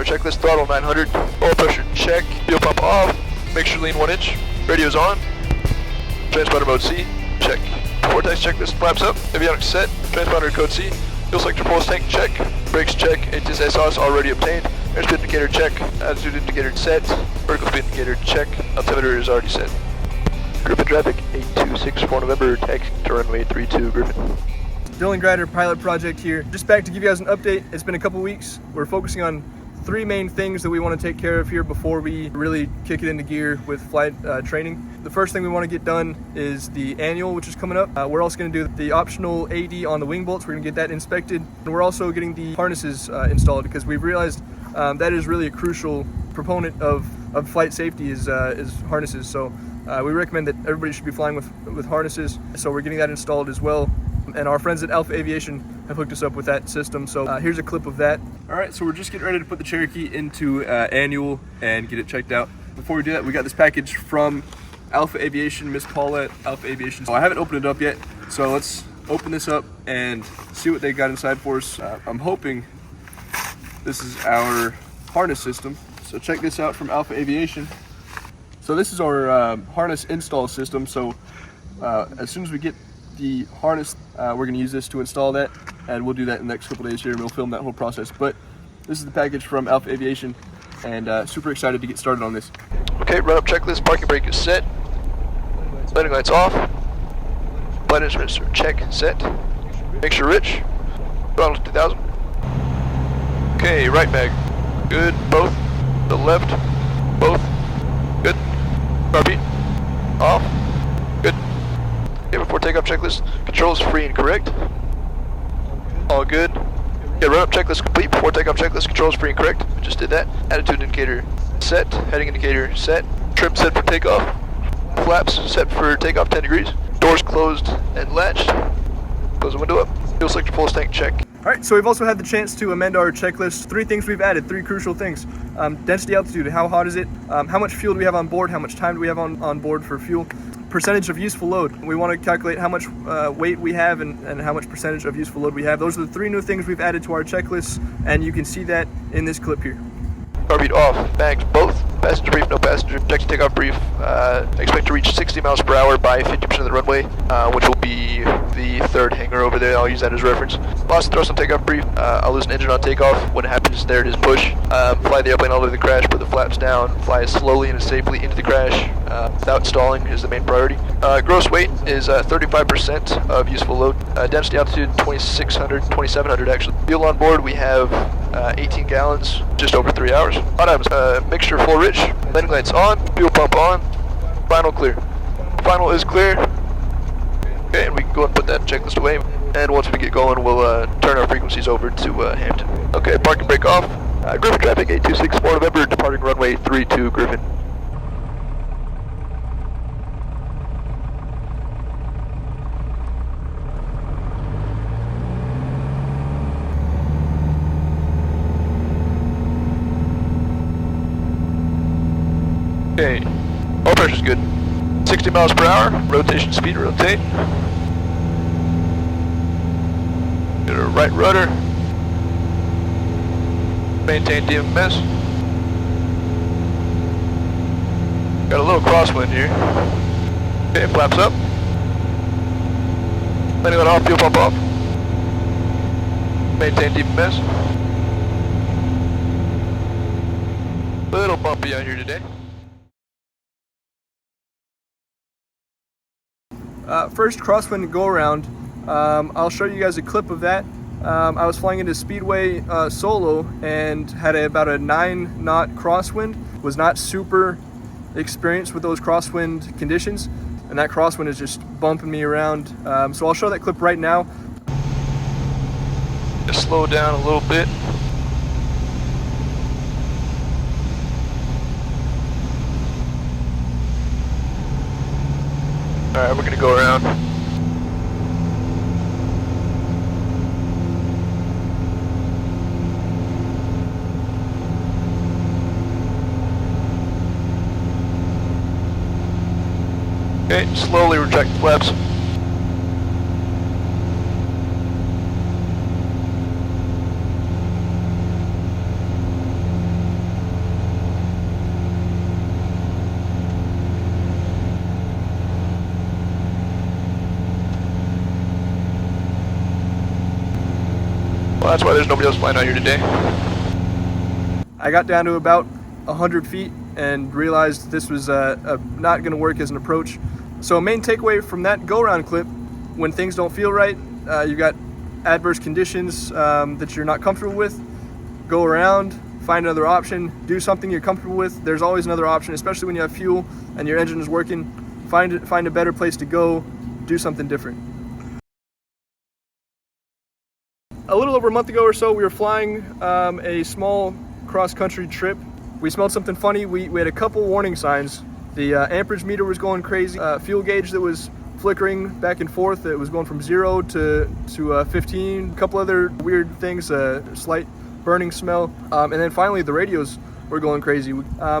our checklist, throttle 900, oil pressure check, fuel pump off, make sure lean 1 inch, radio's on, transponder mode C, check. Vortex checklist, flaps up, avionics set, transponder code C, fuel selector pulse tank check, brakes check, ATIS exhaust already obtained, airspeed indicator check, altitude indicator set, vertical speed indicator check, altimeter is already set. Griffin traffic 8264 November, taxi to runway 32 Griffin. Dylan Grider, pilot project here. Just back to give you guys an update. It's been a couple weeks. We're focusing on 3 main things that we want to take care of here before we really kick it into gear with flight training. The first thing we want to get done is the annual, which is coming up. We're also going to do the optional AD on the wing bolts. We're going to get that inspected. And we're also getting the harnesses installed because we've realized that is really a crucial proponent of flight safety is harnesses. So we recommend that everybody should be flying with harnesses. So we're getting that installed as well. And our friends at Alpha Aviation have hooked us up with that system. So here's a clip of that. All right, so we're just getting ready to put the Cherokee into annual and get it checked out. Before we do that, we got this package from Alpha Aviation, Miss Paula at Alpha Aviation. So I haven't opened it up yet, so let's open this up and see what they got inside for us. I'm hoping this is our harness system. So check this out from Alpha Aviation. So this is our harness install system. So as soon as we get the harness, we're going to use this to install that, and we'll do that in the next couple days here, and we'll film that whole process. But this is the package from Alpha Aviation, and super excited to get started on this. Okay, run up checklist, parking brake is set, landing lights off, flight instruments are check, set, make sure rich, throttle 2000. Okay, right mag, good, both, the left, both, good, RP, off, good. Okay, before takeoff checklist, controls free and correct, all good. Okay, run up checklist complete, before takeoff checklist, controls free and correct, we just did that. Attitude indicator set, heading indicator set, trim set for takeoff, flaps set for takeoff 10 degrees, doors closed and latched, close the window up, fuel selector pulse tank check. All right, so we've also had the chance to amend our checklist. 3 things we've added, 3 crucial things. Density, altitude, how hot is it? How much fuel do we have on board? How much time do we have on board for fuel? Percentage of useful load. We want to calculate how much weight we have and how much percentage of useful load we have. Those are the 3 new things we've added to our checklist, and you can see that in this clip here. RV off, bags both, passenger brief, no passenger, objective takeoff brief, expect to reach 60 miles per hour by 50% of the runway, which will be the 3rd hangar over there. I'll use that as reference. Lost thrust on takeoff brief, I'll lose an engine on takeoff. When it happens, there it is, push. Fly the airplane all the way to the crash, put the flaps down, fly as slowly and as safely into the crash, without stalling is the main priority. Gross weight is 35% of useful load. Density altitude 2600, 2700 actually. Fuel on board, we have 18 gallons, just over 3 hours. Hot items, mixture full rich, landing lights on, fuel pump on, final clear. Final is clear. Okay, and we can go and put that checklist away. And once we get going, we'll turn our frequencies over to Hampton. Okay, parking brake off. Griffin traffic 8264 November, departing runway 32 Griffin. Okay, oil pressure's good. 60 miles per hour, rotation speed, rotate. Get a right rudder. Maintain DMS. Got a little crosswind here. Okay, flaps up. Landing on off, fuel pump off. Maintain DMS. Little bumpy out here today. First crosswind go around, I'll show you guys a clip of that. I was flying into Speedway solo and had about a 9 knot crosswind. Was not super experienced with those crosswind conditions, and that crosswind is just bumping me around. So I'll show that clip right now. Just slow down a little bit. Alright, we're gonna go around. Okay, slowly retract the flaps. That's why there's nobody else flying out here today. I got down to about 100 feet and realized this was not going to work as an approach. So main takeaway from that go-around clip, when things don't feel right, you've got adverse conditions that you're not comfortable with, go around, find another option, do something you're comfortable with. There's always another option, especially when you have fuel and your engine is working. Find a better place to go, do something different. A little over a month ago or so, we were flying a small cross-country trip. We smelled something funny. We had a couple warning signs. The amperage meter was going crazy. Fuel gauge that was flickering back and forth. It was going from 0 to 15. A couple other weird things, slight burning smell. And then finally the radios were going crazy.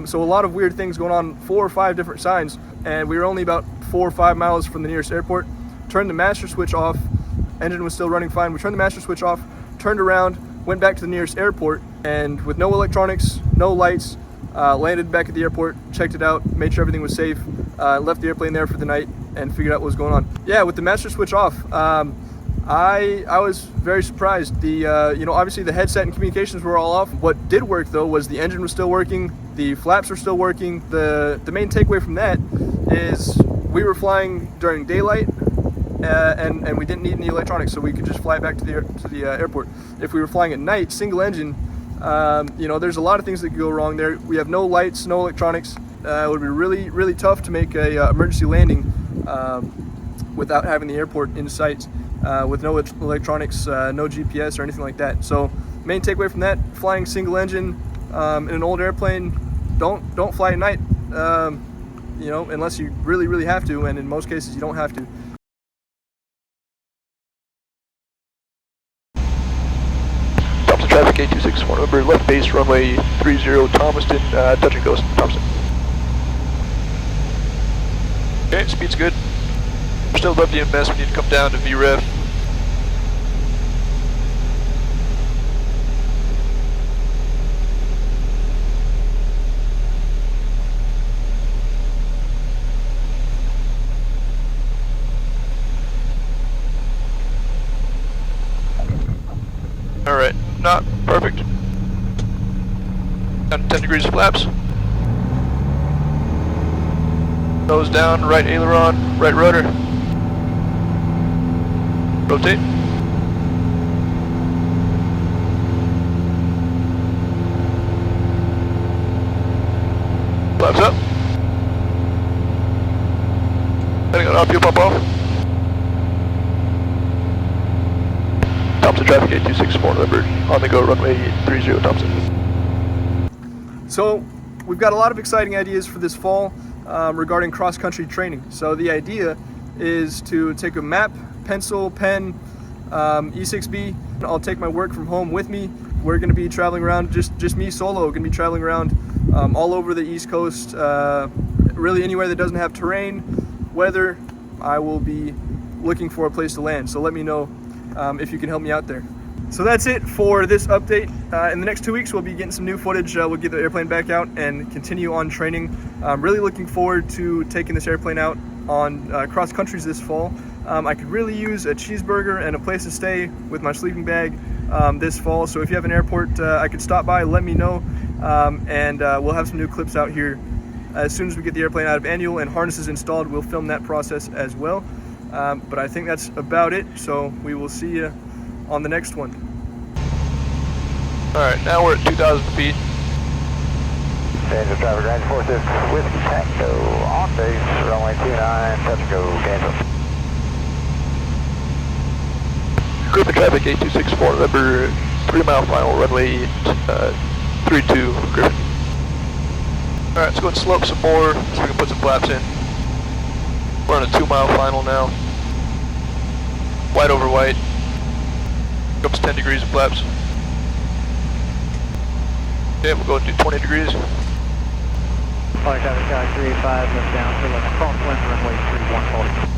So a lot of weird things going on, 4 or 5 different signs. And we were only about 4 or 5 miles from the nearest airport. Turned the master switch off. Engine was still running fine. We turned the master switch off, turned around, went back to the nearest airport, and with no electronics, no lights, landed back at the airport, checked it out, made sure everything was safe, left the airplane there for the night, and figured out what was going on. Yeah, with the master switch off, I was very surprised. Obviously the headset and communications were all off. What did work though was the engine was still working, the flaps were still working. The main takeaway from that is we were flying during daylight, and we didn't need any electronics, so we could just fly back to the airport. If we were flying at night, single engine, there's a lot of things that could go wrong there. We have no lights, no electronics. It would be really, really tough to make a emergency landing without having the airport in sight, with no electronics, no GPS or anything like that. So main takeaway from that: flying single engine in an old airplane, don't fly at night. Unless you really, really have to, and in most cases you don't have to. Traffic 8264, number left base, runway 30, Thomaston, touch and go, Thompson. Okay, speed's good. We're still above DMS, we need to come down to VREF. Alright, not perfect. Down 10 degrees flaps. Nose down, right aileron, right rudder. Rotate. Flaps up. Heading on fuel pump off. Thompson traffic 8264, number on the go, runway 30, Thompson. So we've got a lot of exciting ideas for this fall regarding cross-country training. So the idea is to take a map, pencil, pen, E6B. I'll take my work from home with me. We're going to be traveling around, just me solo, going to be traveling around all over the East Coast, really anywhere that doesn't have terrain, weather. I will be looking for a place to land, so let me know if you can help me out there. So that's it for this update. In the next 2 weeks, we'll be getting some new footage. We'll get the airplane back out and continue on training. I'm really looking forward to taking this airplane out on cross countries this fall. I could really use a cheeseburger and a place to stay with my sleeping bag this fall. So if you have an airport I could stop by, let me know. And we'll have some new clips out here. As soon as we get the airplane out of annual and harnesses installed, we'll film that process as well. But I think that's about it, so we will see you on the next one. Alright, now we're at 2,000 feet. Change of traffic range forces, Whiskey Tango, on base, runway 29, touch and go, Kansas. Griffin traffic 8264, number 3 mile final, runway 32, Griffin. Alright, let's go and slope some more so we can put some flaps in. We're on a 2 mile final now. White over white. Comes 10 degrees of flaps. Okay, we'll go and do 20 degrees. Flight traffic 385, lift down to left crosswind, runway 3140.